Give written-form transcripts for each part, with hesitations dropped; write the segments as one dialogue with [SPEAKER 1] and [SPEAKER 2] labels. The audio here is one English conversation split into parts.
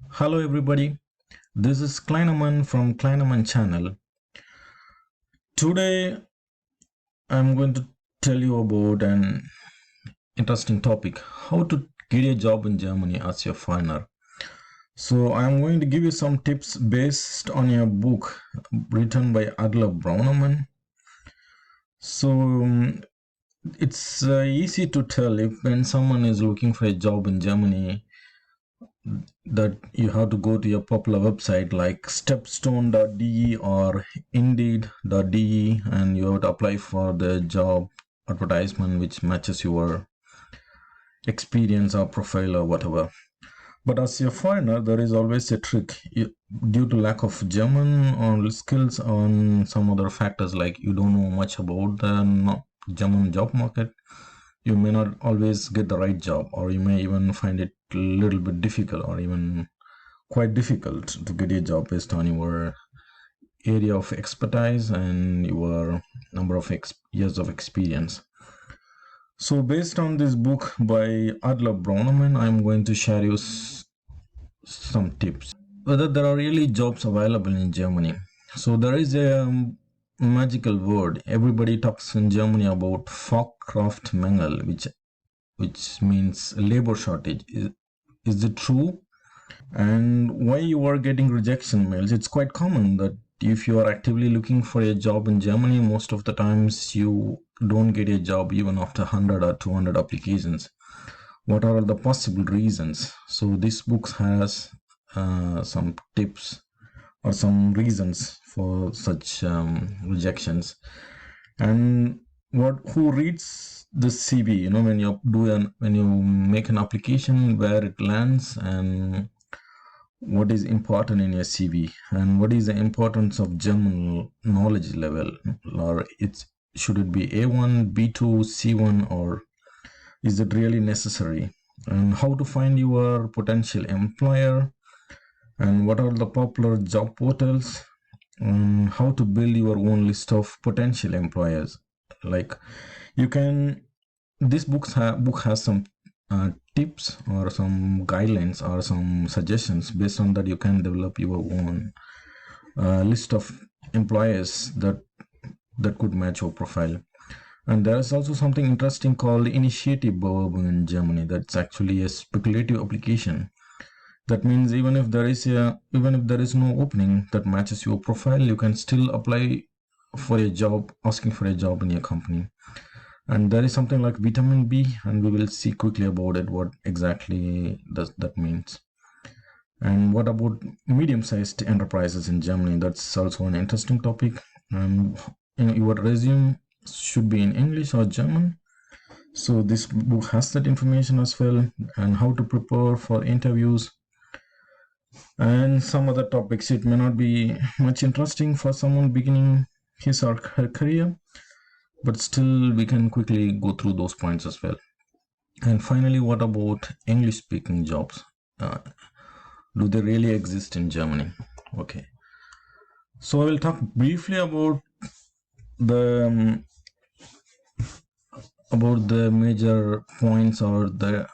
[SPEAKER 1] Hello everybody, this is Kleinemann from Kleinemann channel. Today I'm going to tell you about an interesting topic, how to get a job in Germany as a foreigner. So I'm going to give you some tips based on a book written by Adler Braunemann. So it's easy to tell if when someone is looking for a job in Germany that you have to go to a popular website like stepstone.de or indeed.de and you have to apply for the job advertisement which matches your experience or profile or whatever. But as a foreigner, there is always a trick. Due to lack of German or skills on some other factors, like you don't know much about the German job market, you may not always get the right job, or you may even find it a little bit difficult or even quite difficult to get a job based on your area of expertise and your number of years of experience. So based on this book by Adler Braunemann, I'm going to share you some tips whether there are really jobs available in Germany. So there is a magical word everybody talks in Germany about Fachkraftmangel, which means labor shortage. Is it true? And why you are getting rejection mails? It's quite common that if you are actively looking for a job in Germany, most of the times you don't get a job even after 100 or 200 applications. What are the possible reasons? So this book has some tips or some reasons for such rejections. And who reads the CV? When you make an application, where it lands and what is important in your CV and what is the importance of German knowledge level, or should it be A1, B2, C1, or is it really necessary? And how to find your potential employer, and what are the popular job portals, and how to build your own list of potential employers. Like you can, this book has some tips or some guidelines or some suggestions. Based on that, you can develop your own list of employers that could match your profile. And there is also something interesting called initiative verb in Germany. That's actually a speculative application. That means even if there is no opening that matches your profile, you can still apply for a job, asking for a job in your company. And there is something like vitamin B, and we will see quickly about it what exactly does that means. And what about medium-sized enterprises in Germany? That's also an interesting topic. And your resume should be in English or German. So this book has that information as well, and how to prepare for interviews and some other topics. It may not be much interesting for someone beginning his or her career, but still we can quickly go through those points as well. And finally, what about English speaking jobs? Uh, do they really exist in Germany? Okay, so I will talk briefly the about the major points or the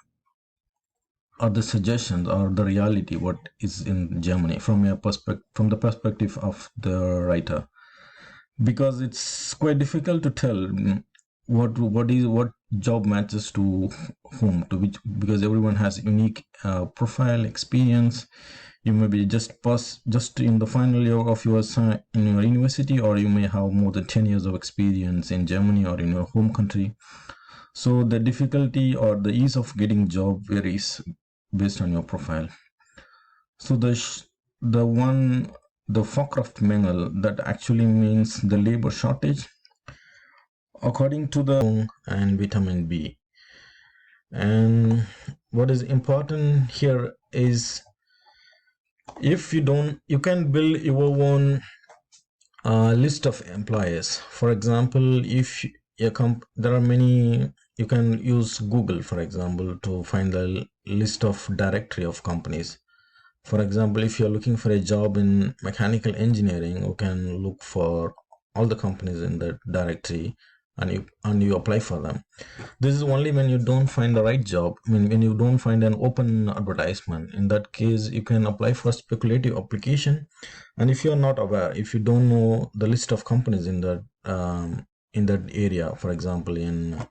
[SPEAKER 1] suggestions or the reality what is in Germany from the perspective of the writer, because it's quite difficult to tell what job matches to whom, to which, because everyone has unique profile experience. You may be just in the final year of in your university, or you may have more than 10 years of experience in Germany or in your home country. So the difficulty or the ease of getting job varies based on your profile. So the Fachkraftmangel, that actually means the labor shortage, according to the and vitamin B. And what is important here is, if you don't, you can build your own list of employers. For example, if there are many, you can use Google, for example, to find the list of directory of companies. For example, if you're looking for a job in mechanical engineering, you can look for all the companies in the directory and you apply for them. This is only when you don't find the right job. I mean, when you don't find an open advertisement. In that case, you can apply for speculative application. And if you're not aware, if you don't know the list of companies in that area, for example, in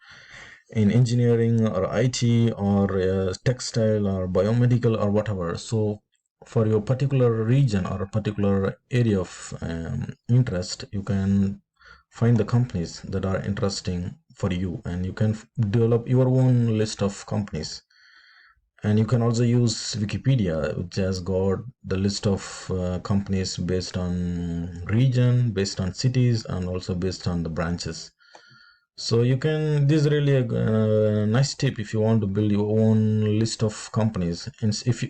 [SPEAKER 1] engineering or IT or textile or biomedical or whatever. So for your particular region or a particular area of interest, you can find the companies that are interesting for you, and you can develop your own list of companies. And you can also use Wikipedia, which has got the list of companies based on region, based on cities, and also based on the branches. So you can, this is really a nice tip if you want to build your own list of companies. And if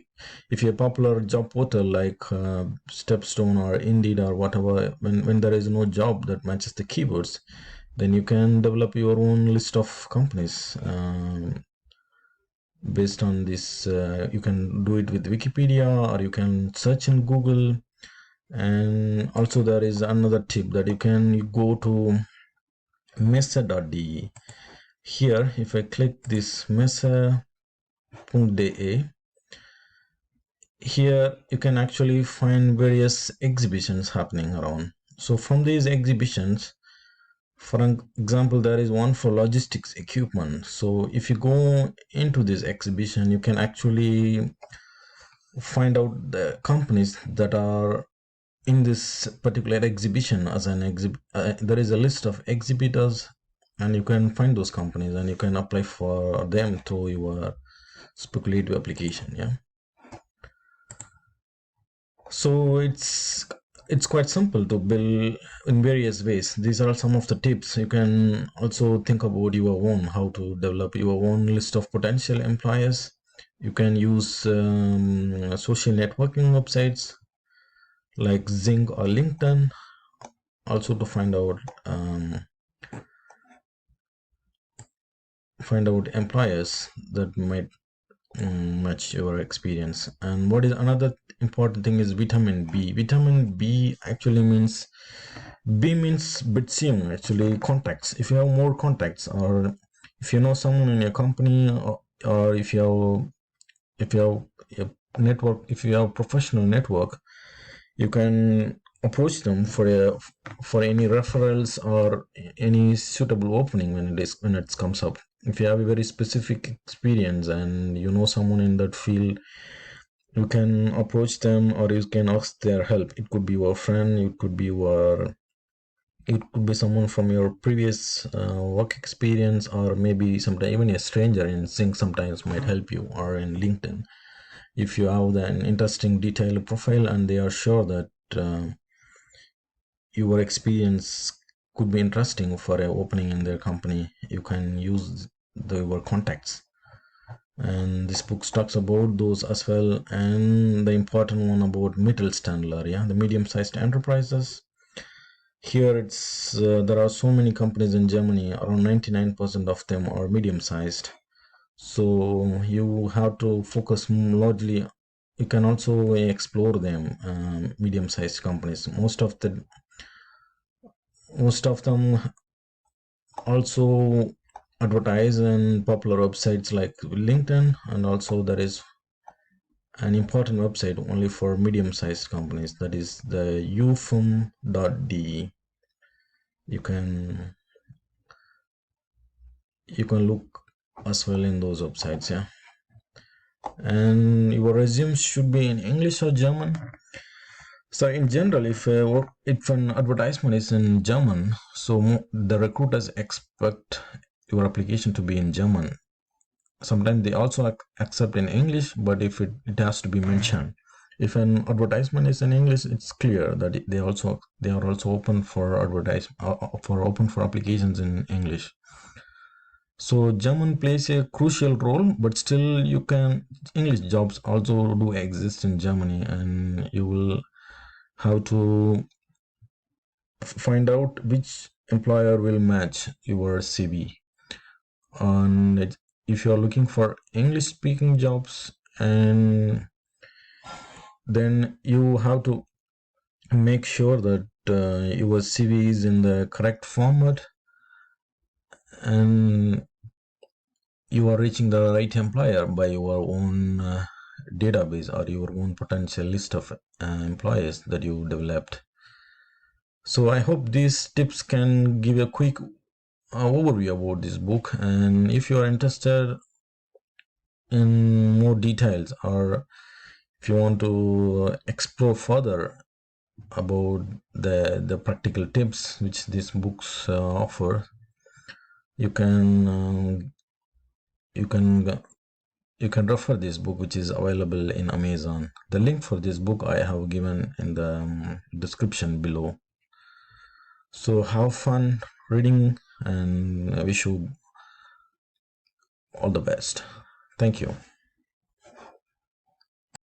[SPEAKER 1] you're a popular job portal like Stepstone or Indeed or whatever, when there is no job that matches the keywords, then you can develop your own list of companies based on this. You can do it with Wikipedia, or you can search in Google. And also there is another tip that you can go to mesa.de. Here, if I click this mesa.de, here you can actually find various exhibitions happening around. So from these exhibitions, for example, there is one for logistics equipment. So if you go into this exhibition, you can actually find out the companies that are in this particular exhibition. As an there is a list of exhibitors, and you can find those companies and you can apply for them through your speculative application. Yeah, so it's quite simple to build in various ways. These are some of the tips. You can also think about your own, how to develop your own list of potential employers. You can use social networking websites like Zing or LinkedIn also to find out employers that might match your experience. And what is another important thing is vitamin B. Vitamin B actually means, B means Bitsium, actually contacts. If you have more contacts, or if you know someone in your company, or if you have a network, if you have professional network, you can approach them for any referrals or any suitable opening when it comes up. If you have a very specific experience and you know someone in that field, you can approach them or you can ask their help. It could be your friend, it could be someone from your previous work experience, or maybe sometimes even a stranger in Sync sometimes might help you, or in LinkedIn. If you have an interesting detailed profile and they are sure that your experience could be interesting for an opening in their company, you can use your contacts. And this book talks about those as well. And the important one about Mittelständler, yeah, the medium-sized enterprises. Here it's there are so many companies in Germany. Around 99% of them are medium-sized. So you have to focus largely. You can also explore them, medium-sized companies. Most of them also advertise in popular websites like LinkedIn, and also there is an important website only for medium-sized companies, that is the ufm.de. You can look as well in those websites. Yeah, and your resume should be in English or German. So in general, if an advertisement is in German, so the recruiters expect your application to be in German. Sometimes they also accept in English, but if it has to be mentioned. If an advertisement is in English, it's clear that they are also open for open for applications in English. So German plays a crucial role, but still English jobs also do exist in Germany, and you will have to find out which employer will match your CV. And if you are looking for English speaking jobs, and then you have to make sure that your CV is in the correct format, and you are reaching the right employer by your own database or your own potential list of employees that you developed. So I hope these tips can give a quick overview about this book, and if you are interested in more details, or if you want to explore further about the practical tips which these books offer, you can you can you can refer this book, which is available in Amazon. The link for this book I have given in the description below. So have fun reading, and I wish you all the best. Thank you.